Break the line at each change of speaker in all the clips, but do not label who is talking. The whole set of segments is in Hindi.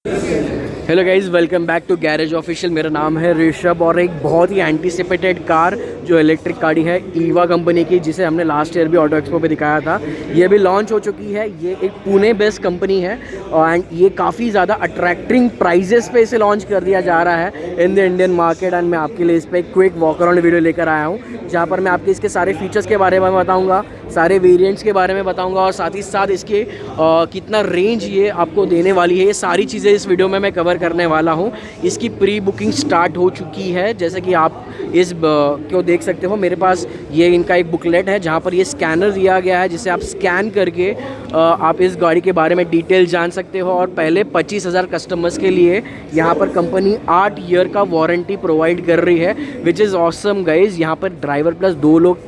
Hello guys, welcome back to garage official. मेरा नाम है ऋषभ और एक बहुत ही एंटीसिपेटेड कार जो इलेक्ट्रिक गाड़ी है ईवा कंपनी की, जिसे हमने लास्ट ईयर भी ऑटो एक्सपो पे दिखाया था, ये भी लॉन्च हो चुकी है। ये एक पुणे बेस्ड कंपनी है एंड ये काफ़ी ज़्यादा अट्रैक्टिंग प्राइजेस पे इसे लॉन्च कर दिया जा रहा है in the Indian market. And मैं आपके लिए इस पर एक क्विक वॉक अराउंड वीडियो लेकर आया हूँ, जहाँ पर मैं आपके इसके सारे फीचर्स के बारे में बताऊँगा, सारे वेरिएंट्स के बारे में बताऊँगा और साथ ही साथ इसके कितना रेंज ये आपको देने वाली है। ये सारी चीज़ें इस वीडियो में मैं कवर करने वाला हूँ। इसकी प्री बुकिंग स्टार्ट हो चुकी है, जैसे कि आप इस को देख सकते हो। मेरे पास ये इनका एक बुकलेट है जहाँ पर ये स्कैनर दिया गया है, जिसे आप स्कैन करके आप इस गाड़ी के बारे में डिटेल जान सकते हो। और पहले 25,000 कस्टमर्स के लिए यहाँ पर कंपनी 8 ईयर का वारंटी प्रोवाइड कर रही है, विच इज़ ऑसम गाइज। यहाँ पर ड्राइवर प्लस 2 लोग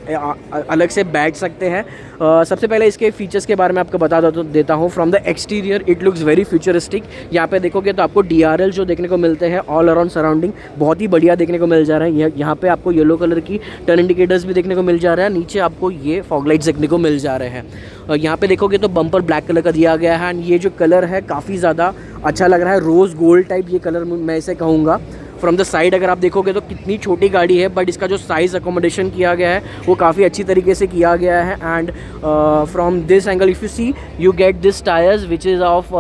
अलग से बैठ सकते हैं। सबसे पहले इसके फीचर्स के बारे में आपको बता देता हूँ। From the exterior it looks very futuristic. यहाँ पे देखोगे तो आपको DRL जो देखने को मिलते हैं, ऑल अराउंड सराउंडिंग बहुत ही बढ़िया देखने को मिल जा रहा है। यहाँ पे आपको येलो कलर की टर्न इंडिकेटर्स भी देखने को मिल जा रहा है। नीचे आपको ये फॉग लाइट्स देखने को मिल जा रहे हैं। यहाँ पे देखोगे तो बम्पर ब्लैक कलर का दिया गया है एंड ये जो कलर है काफ़ी ज़्यादा अच्छा लग रहा है, रोज़ गोल्ड टाइप ये कलर मैं इसे कहूँगा। फ्रॉम द साइड अगर आप देखोगे तो कितनी छोटी गाड़ी है, बट इसका जो साइज़ अकोमोडेशन किया गया है वो काफ़ी अच्छी तरीके से किया गया है। And from this angle if you see you get this tyres which is of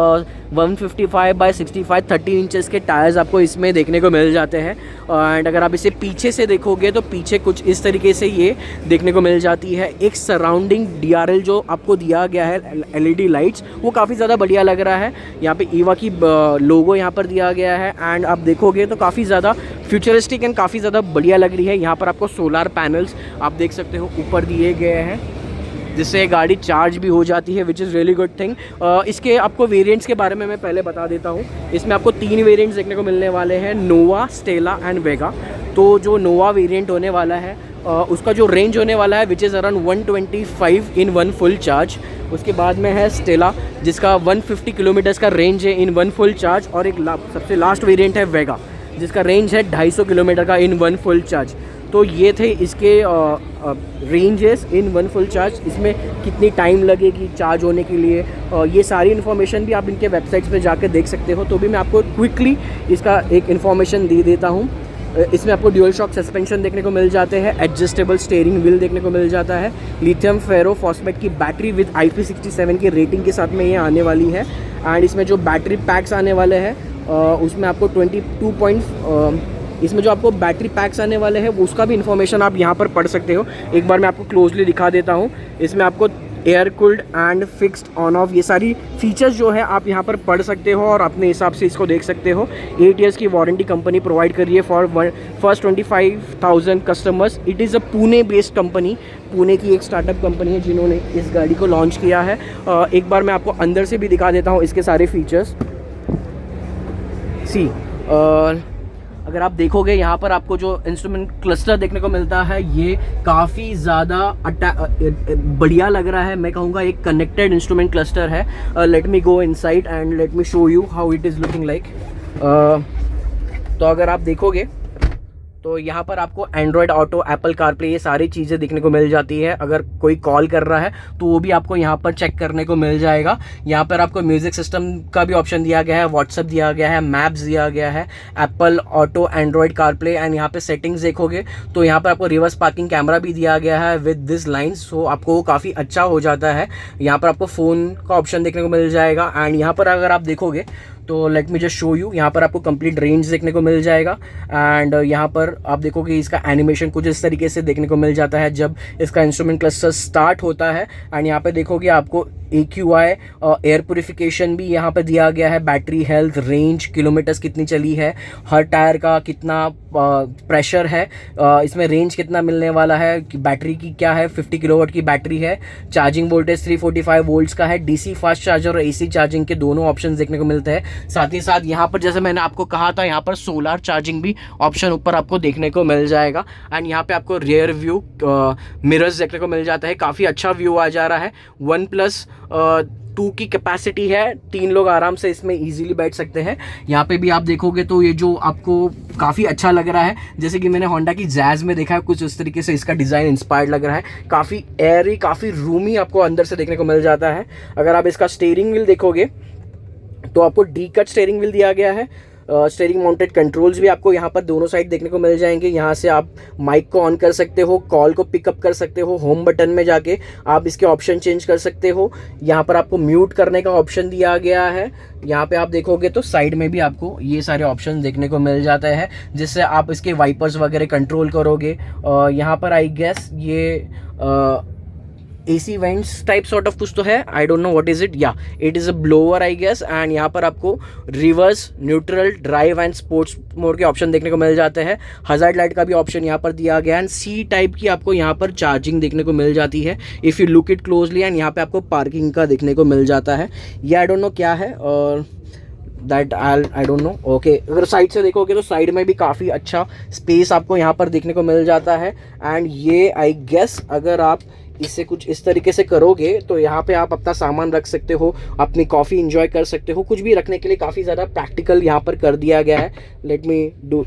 155/65 30 inches के टायर्स आपको इसमें देखने को मिल जाते हैं। एंड अगर आप इसे पीछे से देखोगे तो पीछे कुछ इस तरीके से ये देखने को मिल जाती है। एक सराउंडिंग DRL जो आपको दिया गया है LED लाइट्स, वो काफ़ी ज़्यादा बढ़िया लग रहा है। यहाँ पे ईवा की लोगो यहाँ पर दिया गया है एंड आप देखोगे तो काफ़ी ज़्यादा फ्यूचरिस्टिक एंड काफ़ी ज़्यादा बढ़िया लग रही है। यहाँ पर आपको सोलार पैनल्स आप देख सकते हो ऊपर दिए गए हैं, जिससे गाड़ी चार्ज भी हो जाती है, which is really good thing. इसके आपको वेरिएंट्स के बारे में मैं पहले बता देता हूँ। इसमें आपको 3 वेरिएंट्स देखने को मिलने वाले हैं, नोवा, स्टेला एंड वेगा। तो जो नोवा वेरिएंट होने वाला है उसका जो रेंज होने वाला है which is around 125 in 1 full charge. उसके बाद में है स्टेला जिसका 150 किलोमीटर्स का रेंज है इन 1 फुल चार्ज। और एक सबसे लास्ट वेरिएंट है वेगा जिसका रेंज है 250 किलोमीटर का इन 1 फुल चार्ज। तो ये थे इसके रेंजेस इन 1 फुल चार्ज। इसमें कितनी टाइम लगेगी चार्ज होने के लिए, ये सारी इन्फॉर्मेशन भी आप इनके वेबसाइट्स पे जाकर देख सकते हो। तो भी मैं आपको क्विकली इसका एक इन्फॉर्मेशन दे देता हूँ। इसमें आपको ड्यूल शॉक सस्पेंशन देखने को मिल जाते हैं, एडजस्टेबल स्टीयरिंग व्हील देखने को मिल जाता है, लिथियम फेरो फॉस्फेट की बैटरी विद IP67 की रेटिंग के साथ में ये आने वाली है। एंड इसमें जो बैटरी पैक्स आने वाले हैं उसमें आपको 22 इसमें जो आपको बैटरी पैक्स आने वाले हैं उसका भी इन्फॉर्मेशन आप यहाँ पर पढ़ सकते हो। एक बार मैं आपको क्लोजली दिखा देता हूँ। इसमें आपको air cooled and fixed on off ये सारी फीचर्स जो है आप यहाँ पर पढ़ सकते हो और अपने हिसाब से इसको देख सकते हो। 8 ईयर्स की वारंटी कंपनी प्रोवाइड कर रही है for first 25,000 customers. It is a Pune based company, Pune की एक स्टार्टअप कंपनी है जिन्होंने इस गाड़ी को लॉन्च किया है। एक बार मैं आपको अंदर से भी दिखा देता हूँ इसके सारे फीचर्स। अगर आप देखोगे यहाँ पर आपको जो इंस्ट्रूमेंट क्लस्टर देखने को मिलता है ये काफ़ी ज़्यादा बढ़िया लग रहा है। मैं कहूँगा एक कनेक्टेड इंस्ट्रूमेंट क्लस्टर है। Let me go inside and let me show you how it is looking like. तो अगर आप देखोगे तो यहाँ पर आपको एंड्रॉयड ऑटो, एप्पल कारप्ले, ये सारी चीज़ें देखने को मिल जाती है। अगर कोई कॉल कर रहा है तो वो भी आपको यहाँ पर चेक करने को मिल जाएगा। यहाँ पर आपको म्यूज़िक सिस्टम का भी ऑप्शन दिया गया है, व्हाट्सएप दिया गया है, मैप्स दिया गया है, Apple auto, Android CarPlay. And यहाँ पे सेटिंग्स देखोगे तो यहाँ पर आपको रिवर्स पार्किंग कैमरा भी दिया गया है विद दिस लाइन्स, सो आपको वो काफ़ी अच्छा हो जाता है। यहाँ पर आपको फ़ोन का ऑप्शन देखने को मिल जाएगा। एंड यहाँ पर अगर आप देखोगे तो let me just show you, यहाँ पर आपको कंप्लीट रेंज देखने को मिल जाएगा। एंड यहाँ पर आप देखोगे इसका एनिमेशन कुछ इस तरीके से देखने को मिल जाता है जब इसका इंस्ट्रूमेंट क्लस्टर स्टार्ट होता है। एंड यहाँ पे देखोगे आपको AQI एयर प्योरिफिकेशन भी यहाँ पर दिया गया है, बैटरी हेल्थ, रेंज, किलोमीटर्स कितनी चली है, हर टायर का कितना प्रेशर है, इसमें रेंज कितना मिलने वाला है, बैटरी की क्या है, 50 किलोवाट की बैटरी है, चार्जिंग वोल्टेज 345 वोल्ट्स का है, DC फास्ट चार्जर और AC चार्जिंग के दोनों ऑप्शन देखने को मिलते हैं। साथ ही साथ यहाँ पर जैसे मैंने आपको कहा था यहाँ पर सोलार चार्जिंग भी ऑप्शन ऊपर आपको देखने को मिल जाएगा। एंड यहाँ पे आपको रियर व्यू मिरर्स देखने को मिल जाता है, काफ़ी अच्छा व्यू आ जा रहा है। 1+2 की कैपेसिटी है, 3 लोग आराम से इसमें इजीली बैठ सकते हैं। यहाँ पे भी आप देखोगे तो ये जो आपको काफ़ी अच्छा लग रहा है, जैसे कि मैंने होंडा की जैज़ में देखा है, कुछ इस तरीके से इसका डिज़ाइन इंस्पायर्ड लग रहा है। काफ़ी एयरी, काफ़ी रूमी आपको अंदर से देखने को मिल जाता है। अगर आप इसका स्टीयरिंग व्हील देखोगे तो आपको डी कट स्टीयरिंग व्हील दिया गया है। स्टीयरिंग माउंटेड कंट्रोल्स भी आपको यहाँ पर दोनों साइड देखने को मिल जाएंगे। यहाँ से आप माइक को ऑन कर सकते हो, कॉल को पिकअप कर सकते हो, होम बटन में जाके आप इसके ऑप्शन चेंज कर सकते हो। यहाँ पर आपको म्यूट करने का ऑप्शन दिया गया है। यहाँ पे आप देखोगे तो साइड में भी आपको ये सारे ऑप्शन देखने को मिल जाते हैं, जिससे आप इसके वाइपर्स वगैरह कंट्रोल करोगे। यहाँ पर आई गेस ये AC vents type sort of कुछ तो है, I don't know what is it, या it is a blower I guess. And यहाँ पर आपको reverse, neutral, drive and sports mode के ऑप्शन देखने को मिल जाते हैं। हजार्ड लाइट का भी ऑप्शन यहाँ पर दिया गया है। एंड C टाइप की आपको यहाँ पर चार्जिंग देखने को मिल जाती है if you look it closely. And यहाँ पे आपको पार्किंग का देखने को मिल जाता है, ये आई डोंट नो क्या है, और that I don't no. Okay, अगर साइड से देखोगे तो साइड में भी काफ़ी अच्छा स्पेस आपको यहाँ पर देखने को मिल जाता है। एंड ये आई गेस अगर आप इससे कुछ इस तरीके से करोगे तो यहाँ पे आप अपना सामान रख सकते हो, अपनी कॉफ़ी इंजॉय कर सकते हो, कुछ भी रखने के लिए काफ़ी ज़्यादा प्रैक्टिकल यहाँ पर कर दिया गया है। Let me do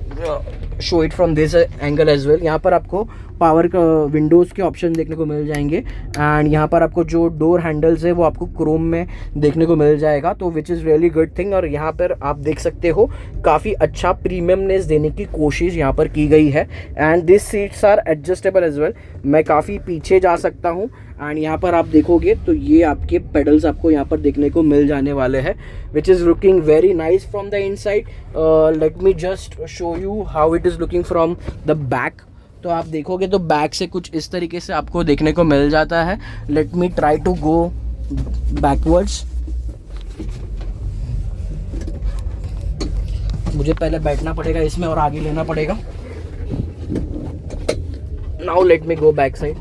show it from this angle as well. यहाँ पर आपको पावर विंडोज़ के ऑप्शन देखने को मिल जाएंगे। एंड यहाँ पर आपको जो डोर हैंडल्स है वो आपको क्रोम में देखने को मिल जाएगा, तो which is really good thing. और यहाँ पर आप देख सकते हो काफ़ी अच्छा प्रीमियमनेस देने की कोशिश यहाँ पर की गई है। And this seats are adjustable as well, मैं काफ़ी पीछे जा सकता हूँ। एंड यहाँ पर आप देखोगे तो ये आपके पेडल्स आपको यहाँ पर देखने को मिल जाने वाले हैं, which is looking very nice from the inside. Let me just show you how it is looking from the back. तो आप देखोगे तो बैक से कुछ इस तरीके से आपको देखने को मिल जाता है। Let me try to go backwards. मुझे पहले बैठना पड़ेगा इसमें और आगे लेना पड़ेगा। Now let me go back side.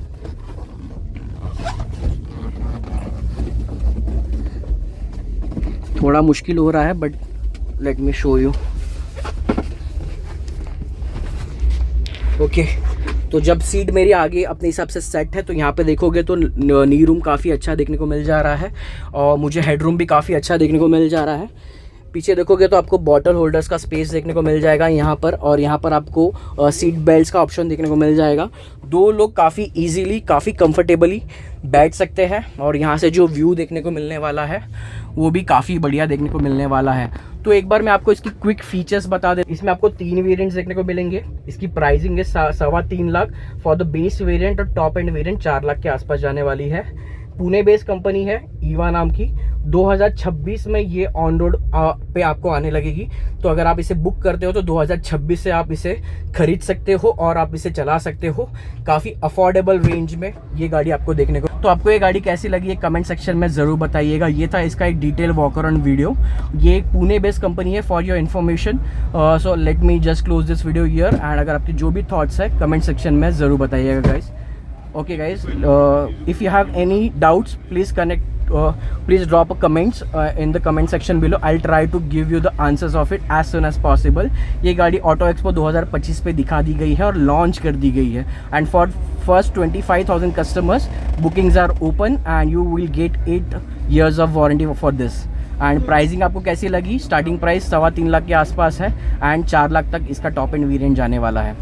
थोड़ा मुश्किल हो रहा है but let me show you. Okay, तो जब सीट मेरी आगे अपने हिसाब से सेट है तो यहाँ पे देखोगे तो नी रूम काफ़ी अच्छा देखने को मिल जा रहा है और मुझे हेड रूम भी काफ़ी अच्छा देखने को मिल जा रहा है। पीछे देखोगे तो आपको बॉटल होल्डर्स का स्पेस देखने को मिल जाएगा यहाँ पर, और यहाँ पर आपको सीट बेल्ट्स का ऑप्शन देखने को मिल जाएगा। दो लोग काफ़ी इजीली, काफ़ी कंफर्टेबली बैठ सकते हैं। और यहाँ से जो व्यू देखने को मिलने वाला है वो भी काफ़ी बढ़िया देखने को मिलने वाला है। तो एक बार मैं आपको इसकी क्विक फीचर्स बता दें। इसमें आपको 3 वेरिएंट्स देखने को मिलेंगे। इसकी प्राइसिंग है 3.25 lakh for the base variant, और टॉप एंड वेरिएंट 4 लाख के आसपास जाने वाली है। पुणे बेस्ड कंपनी है ईवा नाम की। 2026 में ये ऑन रोड पे आपको आने लगेगी। तो अगर आप इसे बुक करते हो तो 2026 से आप इसे खरीद सकते हो और आप इसे चला सकते हो काफ़ी अफोर्डेबल रेंज में ये गाड़ी आपको देखने को। तो आपको ये गाड़ी कैसी लगी है कमेंट सेक्शन में ज़रूर बताइएगा। ये था इसका एक डिटेल वॉक अराउंड वीडियो। ये एक पुणे बेस्ड कंपनी है for your information. So let me just close this video here. And अगर आपकी जो भी थॉट्स है कमेंट सेक्शन में ज़रूर बताइएगा guys. Okay guys, if you have any doubts please drop a comments in the comment section below. I'll try to give you the answers of it as soon as possible. ये गाड़ी ऑटो एक्सपो 2025 पे दिखा दी गई है और लॉन्च कर दी गई है। And for first 25,000 customers bookings are open and you will get 8 years of warranty for this. And pricing आपको कैसी लगी? स्टार्टिंग प्राइस 3.25 लाख के आसपास है एंड 4 लाख तक इसका टॉप एंड वेरिएंट जाने वाला है।